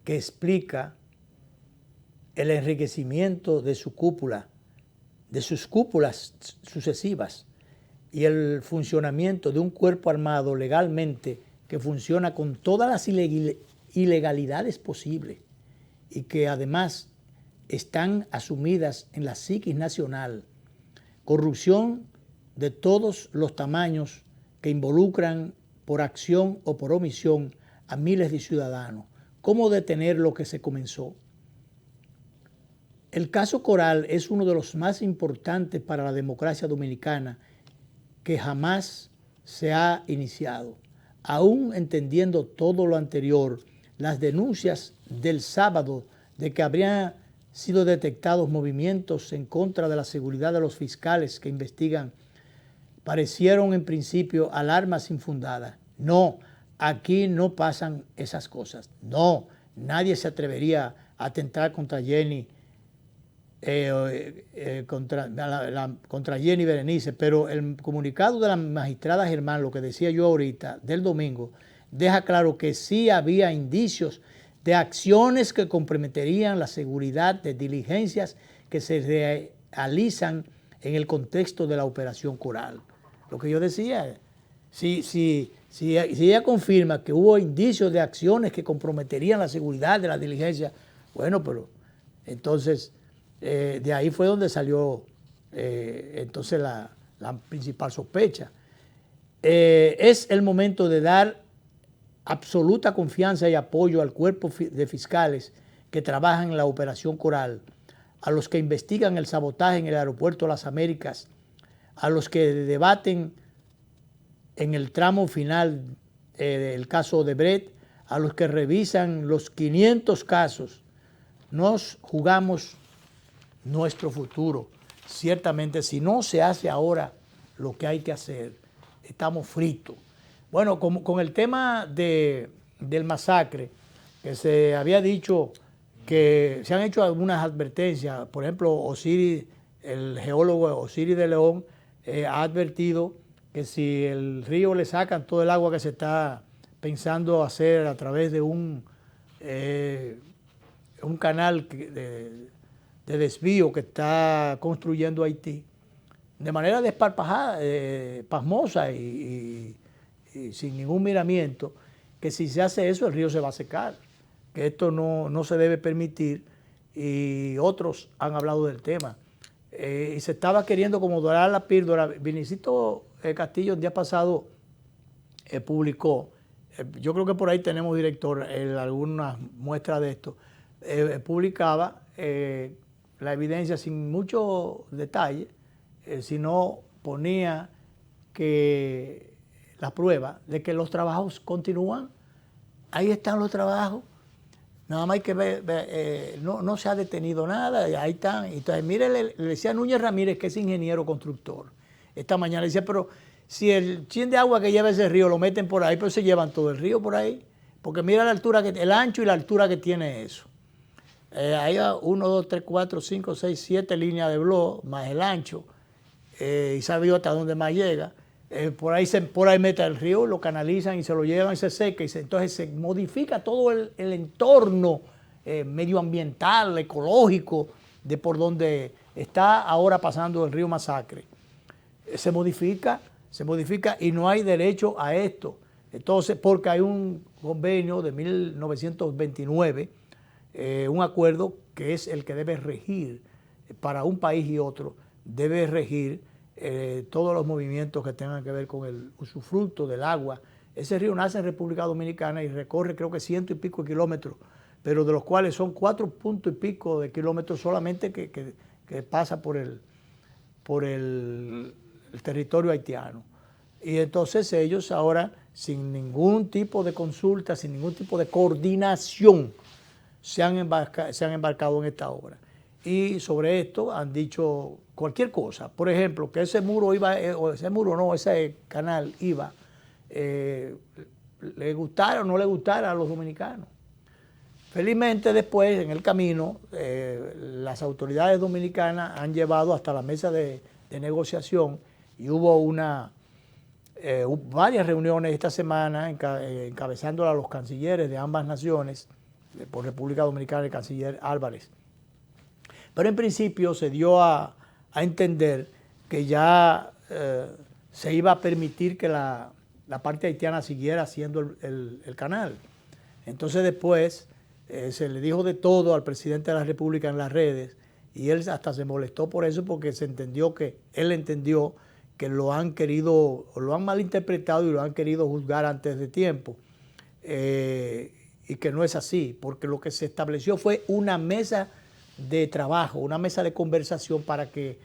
que explica el enriquecimiento de su cúpula, de sus cúpulas sucesivas y el funcionamiento de un cuerpo armado legalmente que funciona con todas las ilegalidades posibles y que además están asumidas en la psiquis nacional. Corrupción de todos los tamaños que involucran por acción o por omisión a miles de ciudadanos. ¿Cómo detener lo que se comenzó? El caso Coral es uno de los más importantes para la democracia dominicana que jamás se ha iniciado. Aún entendiendo todo lo anterior, las denuncias del sábado de que habrían sido detectados movimientos en contra de la seguridad de los fiscales que investigan parecieron en principio alarmas infundadas. No, aquí no pasan esas cosas. No, nadie se atrevería a atentar contra Jenny, contra Jenny Berenice, pero el comunicado de la magistrada Germán, lo que decía yo ahorita, del domingo, deja claro que sí había indicios de acciones que comprometerían la seguridad de diligencias que se realizan en el contexto de la Operación Coral. Lo que yo decía, si ella confirma que hubo indicios de acciones que comprometerían la seguridad de la diligencia, bueno, pero entonces de ahí fue donde salió entonces la principal sospecha. Es el momento de dar absoluta confianza y apoyo al cuerpo de fiscales que trabajan en la Operación Coral, a los que investigan el sabotaje en el aeropuerto de las Américas, a los que debaten en el tramo final del caso Odebrecht, a los que revisan los 500 casos. Nos jugamos nuestro futuro. Ciertamente, si no se hace ahora lo que hay que hacer, estamos fritos. Bueno, con el tema del masacre, que se había dicho que se han hecho algunas advertencias, por ejemplo, Osiris, el geólogo Osiris de León, ha advertido que si el río le sacan todo el agua que se está pensando hacer a través de un canal de desvío que está construyendo Haití, de manera desparpajada, pasmosa y sin ningún miramiento, que si se hace eso el río se va a secar, que esto no se debe permitir, y otros han hablado del tema. Y se estaba queriendo como dorar la píldora. Vinicito Castillo el día pasado publicó, yo creo que por ahí tenemos, director, algunas muestras de esto, publicaba la evidencia sin mucho detalle, sino ponía que la prueba de que los trabajos continúan, ahí están los trabajos, nada más hay que ver, no se ha detenido nada, y ahí están. Entonces, mire, le decía a Núñez Ramírez, que es ingeniero constructor, esta mañana, le decía, pero si el chin de agua que lleva ese río lo meten por ahí, pero se llevan todo el río por ahí, porque mira la altura, el ancho y la altura que tiene eso. Hay 1, 2, 3, 4, 5, 6, 7 líneas de blog, más el ancho, y sabe hasta dónde más llega. Por ahí mete el río, lo canalizan y se lo llevan y se seca. Entonces se modifica todo el entorno medioambiental, ecológico, de por donde está ahora pasando el río Masacre. Se modifica y no hay derecho a esto. Entonces, porque hay un convenio de 1929, un acuerdo que es el que debe regir para un país y otro, debe regir todos los movimientos que tengan que ver con el usufructo del agua. Ese río nace en República Dominicana y recorre creo que 100 y pico de kilómetros, pero de los cuales son 4 puntos y pico de kilómetros solamente que pasa por el territorio haitiano. Y entonces ellos ahora, sin ningún tipo de consulta, sin ningún tipo de coordinación, se han embarcado en esta obra. Y sobre esto han dicho cualquier cosa. Por ejemplo, que ese canal iba, le gustara o no le gustara a los dominicanos. Felizmente después, en el camino, las autoridades dominicanas han llevado hasta la mesa de negociación y hubo varias reuniones esta semana encabezándola los cancilleres de ambas naciones, por República Dominicana el canciller Álvarez. Pero en principio se dio a entender que ya se iba a permitir que la parte haitiana siguiera haciendo el canal. Entonces después se le dijo de todo al presidente de la República en las redes y él hasta se molestó por eso porque él entendió que lo han malinterpretado y lo han querido juzgar antes de tiempo. Y que no es así, porque lo que se estableció fue una mesa de trabajo, una mesa de conversación para que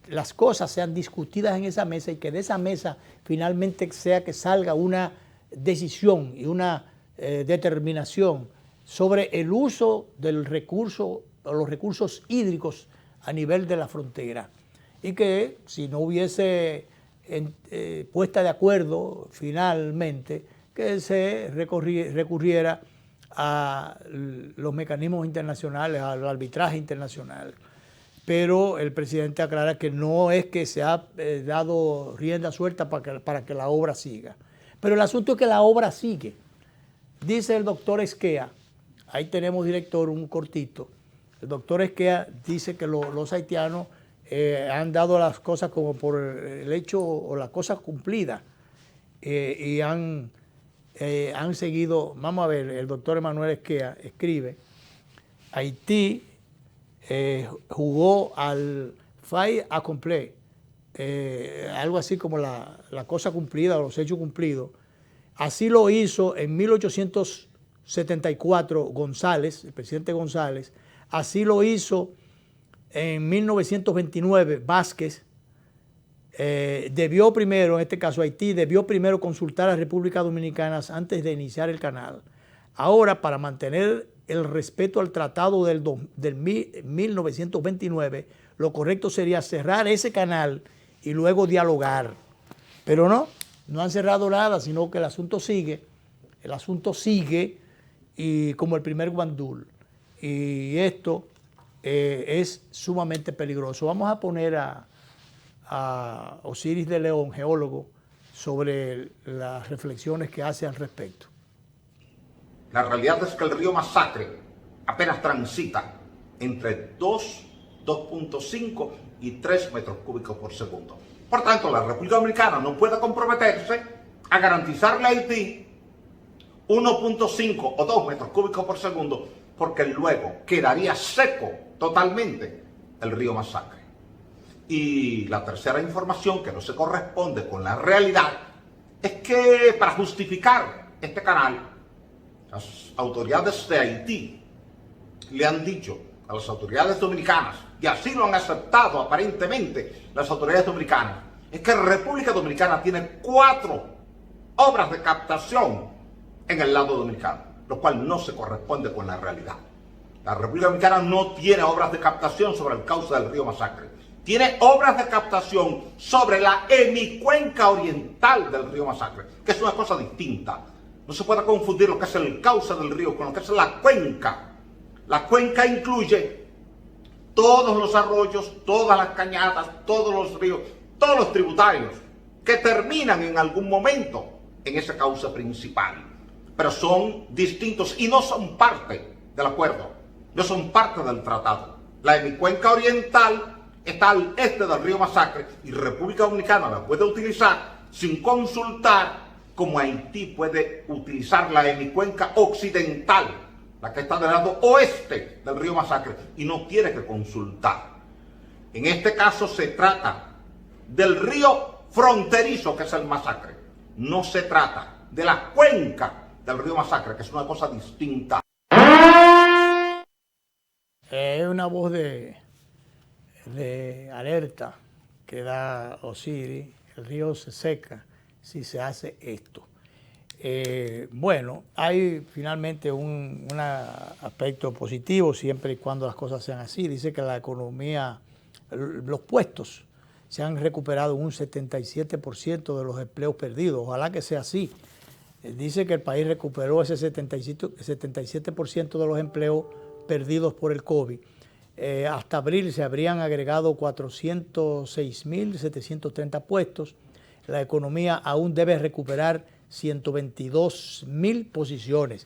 las cosas sean discutidas en esa mesa y que de esa mesa finalmente sea que salga una decisión y una determinación sobre el uso del recurso o los recursos hídricos a nivel de la frontera. Y que si no hubiese puesta de acuerdo finalmente, que se recurriera a los mecanismos internacionales, al arbitraje internacional. Pero el presidente aclara que no es que se ha dado rienda suelta para que la obra siga. Pero el asunto es que la obra sigue. Dice el doctor Esquea, ahí tenemos director, un cortito. El doctor Esquea dice que los haitianos han dado las cosas como por el hecho o las cosas cumplidas y han seguido. Vamos a ver, el doctor Emanuel Esquea escribe, Haití jugó al fait accompli, algo así como la cosa cumplida o los hechos cumplidos. Así lo hizo en 1874 González, el presidente González, así lo hizo en 1929 Vázquez. Debió primero, en este caso Haití, debió primero consultar a la República Dominicana antes de iniciar el canal. Ahora, para mantener el respeto al tratado del 1929, lo correcto sería cerrar ese canal y luego dialogar. Pero no han cerrado nada, sino que el asunto sigue y como el primer guandul. Y esto es sumamente peligroso. Vamos a poner a Osiris de León, geólogo, sobre las reflexiones que hace al respecto. La realidad es que el río Masacre apenas transita entre 2.5 y 3 metros cúbicos por segundo. Por tanto, la República Dominicana no puede comprometerse a garantizarle a Haití 1.5 o 2 metros cúbicos por segundo, porque luego quedaría seco totalmente el río Masacre. Y la tercera información que no se corresponde con la realidad es que para justificar este canal, las autoridades de Haití le han dicho a las autoridades dominicanas, y así lo han aceptado aparentemente las autoridades dominicanas, es que la República Dominicana tiene 4 obras de captación en el lado dominicano, lo cual no se corresponde con la realidad. La República Dominicana no tiene obras de captación sobre el cauce del río Masacre. Tiene obras de captación sobre la hemicuenca oriental del río Masacre, que es una cosa distinta. No se puede confundir lo que es el cauce del río con lo que es la cuenca. La cuenca incluye todos los arroyos, todas las cañadas, todos los ríos, todos los tributarios que terminan en algún momento en ese cauce principal. Pero son distintos y no son parte del acuerdo, no son parte del tratado. La hemicuenca oriental está al este del río Masacre y República Dominicana la puede utilizar sin consultar, como Haití puede utilizar la hemicuenca occidental, la que está del lado oeste del río Masacre, y no tiene que consultar. En este caso se trata del río fronterizo, que es el Masacre. No se trata de la cuenca del río Masacre, que es una cosa distinta. Es una voz de alerta que da Osiris. El río se seca si se hace esto. Bueno, hay finalmente un aspecto positivo siempre y cuando las cosas sean así. Dice que la economía, los puestos se han recuperado un 77% de los empleos perdidos. Ojalá que sea así. Dice que el país recuperó ese 77% de los empleos perdidos por el COVID. Hasta abril se habrían agregado 406.730 puestos. La economía aún debe recuperar 122.000 posiciones.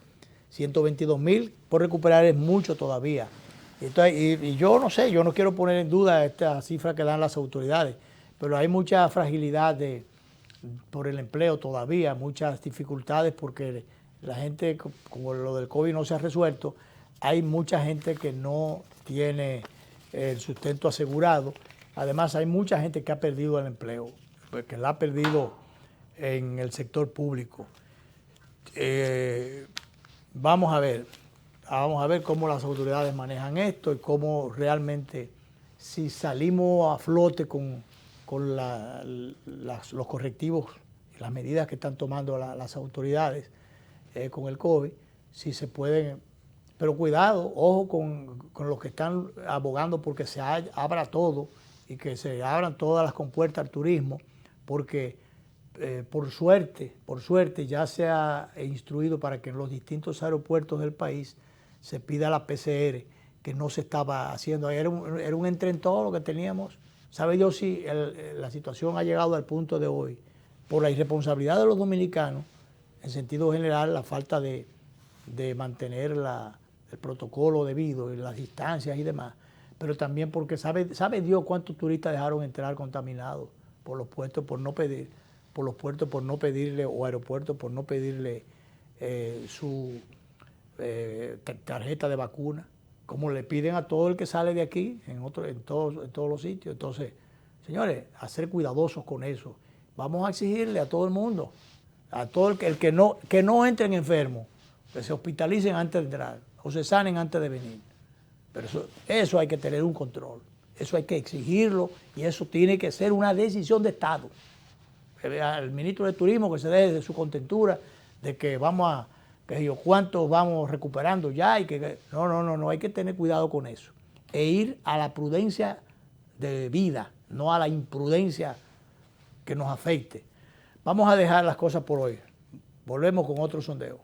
122.000 por recuperar es mucho todavía. Entonces, y yo no sé, yo no quiero poner en duda esta cifra que dan las autoridades, pero hay mucha fragilidad por el empleo todavía, muchas dificultades porque la gente, como lo del COVID no se ha resuelto, hay mucha gente que no tiene el sustento asegurado. Además, hay mucha gente que ha perdido el empleo, que la ha perdido en el sector público. Vamos a ver cómo las autoridades manejan esto y cómo realmente, si salimos a flote con los correctivos y las medidas que están tomando las autoridades con el COVID, si se pueden, pero cuidado, ojo con los que están abogando porque se abra todo y que se abran todas las compuertas al turismo, porque por suerte ya se ha instruido para que en los distintos aeropuertos del país se pida la PCR, que no se estaba haciendo. Era un entre en todo lo que teníamos. ¿Sabe Dios si la situación ha llegado al punto de hoy por la irresponsabilidad de los dominicanos, en sentido general, la falta de mantener el protocolo debido y las distancias y demás, pero también porque sabe Dios cuántos turistas dejaron entrar contaminados por los puestos por no pedirle, o aeropuertos por no pedirle su tarjeta de vacuna, como le piden a todo el que sale de aquí, en todos los sitios. Entonces, señores, a ser cuidadosos con eso. Vamos a exigirle a todo el mundo, a todo el que no entren enfermos, que se hospitalicen antes de entrar, o se sanen antes de venir. Pero eso hay que tener un control, eso hay que exigirlo, y eso tiene que ser una decisión de Estado. Al ministro de Turismo que se deje de su contentura, de que cuántos vamos recuperando ya, y que no, hay que tener cuidado con eso. E ir a la prudencia de vida, no a la imprudencia que nos afecte. Vamos a dejar las cosas por hoy. Volvemos con otro sondeo.